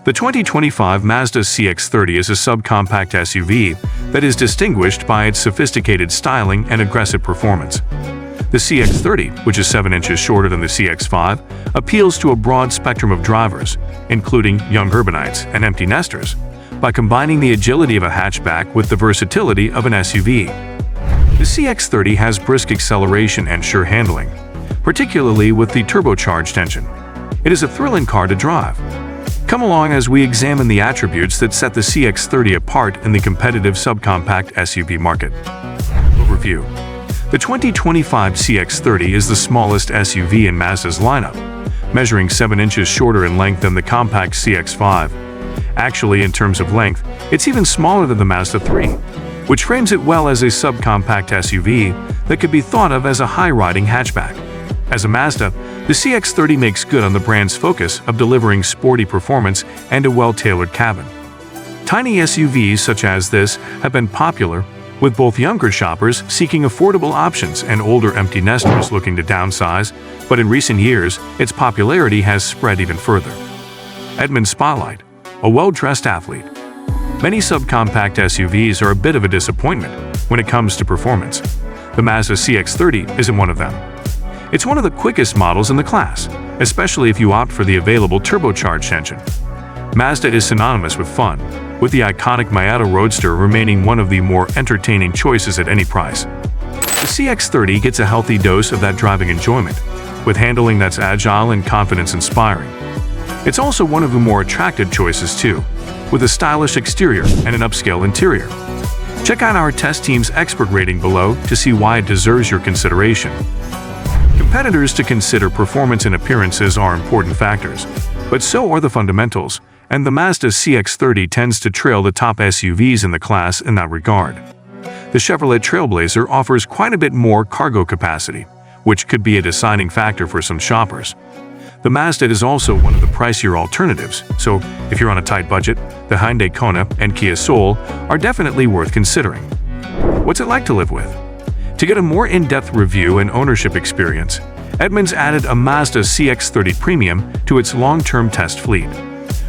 The 2025 Mazda CX-30 is a subcompact SUV that is distinguished by its sophisticated styling and aggressive performance. The CX-30, which is 7 inches shorter than the CX-5, appeals to a broad spectrum of drivers, including young urbanites and empty nesters, by combining the agility of a hatchback with the versatility of an SUV. The CX-30 has brisk acceleration and sure handling, particularly with the turbocharged engine. It is a thrilling car to drive. Come along as we examine the attributes that set the CX-30 apart in the competitive subcompact SUV market. Overview. The 2025 CX-30 is the smallest SUV in Mazda's lineup, measuring 7 inches shorter in length than the compact CX-5. Actually, in terms of length, it's even smaller than the Mazda 3, which frames it well as a subcompact SUV that could be thought of as a high-riding hatchback. As a Mazda, the CX-30 makes good on the brand's focus of delivering sporty performance and a well-tailored cabin. Tiny SUVs such as this have been popular, with both younger shoppers seeking affordable options and older empty nesters looking to downsize, but in recent years, its popularity has spread even further. Edmund Spotlight, a well-dressed athlete. Many subcompact SUVs are a bit of a disappointment when it comes to performance. The Mazda CX-30 isn't one of them. It's one of the quickest models in the class, especially if you opt for the available turbocharged engine. Mazda is synonymous with fun, with the iconic Miata Roadster remaining one of the more entertaining choices at any price. The CX-30 gets a healthy dose of that driving enjoyment, with handling that's agile and confidence-inspiring. It's also one of the more attractive choices too, with a stylish exterior and an upscale interior. Check out our test team's expert rating below to see why it deserves your consideration. Competitors to consider performance and appearances are important factors, but so are the fundamentals, and the Mazda CX-30 tends to trail the top SUVs in the class in that regard. The Chevrolet Trailblazer offers quite a bit more cargo capacity, which could be a deciding factor for some shoppers. The Mazda is also one of the pricier alternatives, so if you're on a tight budget, the Hyundai Kona and Kia Soul are definitely worth considering. What's it like to live with? To get a more in-depth review and ownership experience, Edmunds added a Mazda CX-30 Premium to its long-term test fleet.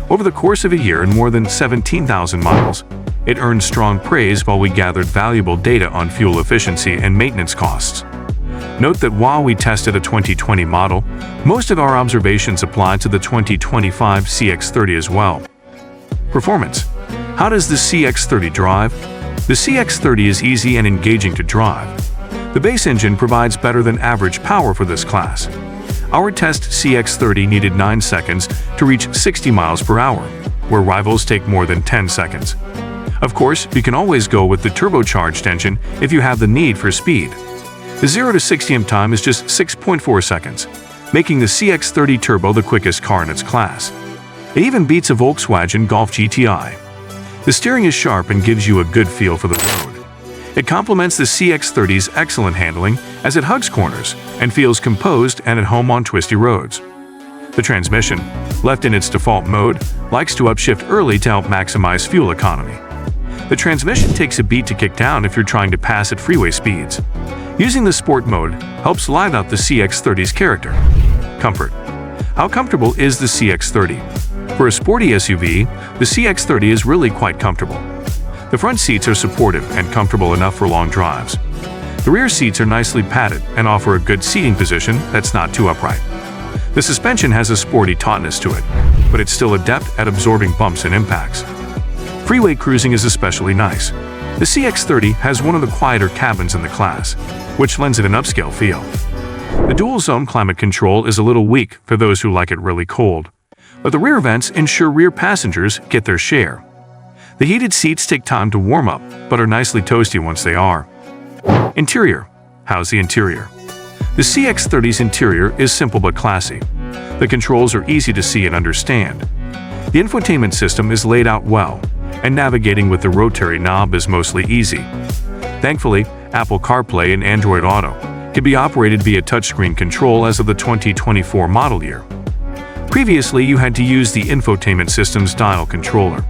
Over the course of a year and more than 17,000 miles, it earned strong praise while we gathered valuable data on fuel efficiency and maintenance costs. Note that while we tested a 2020 model, most of our observations apply to the 2025 CX-30 as well. Performance. How does the CX-30 drive? The CX-30 is easy and engaging to drive. The base engine provides better than average power for this class. Our test CX-30 needed 9 seconds to reach 60 miles per hour, where rivals take more than 10 seconds. Of course, you can always go with the turbocharged engine if you have the need for speed. The 0 to 60 time is just 6.4 seconds, making the CX-30 Turbo the quickest car in its class. It even beats a Volkswagen Golf GTI. The steering is sharp and gives you a good feel for the road. It complements the CX-30's excellent handling as it hugs corners and feels composed and at home on twisty roads. The transmission, left in its default mode, likes to upshift early to help maximize fuel economy. The transmission takes a beat to kick down if you're trying to pass at freeway speeds. Using the Sport mode helps liven up the CX-30's character. Comfort. How comfortable is the CX-30? For a sporty SUV, the CX-30 is really quite comfortable. The front seats are supportive and comfortable enough for long drives. The rear seats are nicely padded and offer a good seating position that's not too upright. The suspension has a sporty tautness to it, but it's still adept at absorbing bumps and impacts. Freeway cruising is especially nice. The CX-30 has one of the quieter cabins in the class, which lends it an upscale feel. The dual-zone climate control is a little weak for those who like it really cold, but the rear vents ensure rear passengers get their share. The heated seats take time to warm up, but are nicely toasty once they are. Interior. How's the interior? The CX-30's interior is simple but classy. The controls are easy to see and understand. The infotainment system is laid out well, and navigating with the rotary knob is mostly easy. Thankfully, Apple CarPlay and Android Auto can be operated via touchscreen control as of the 2024 model year. Previously, you had to use the infotainment system's dial controller.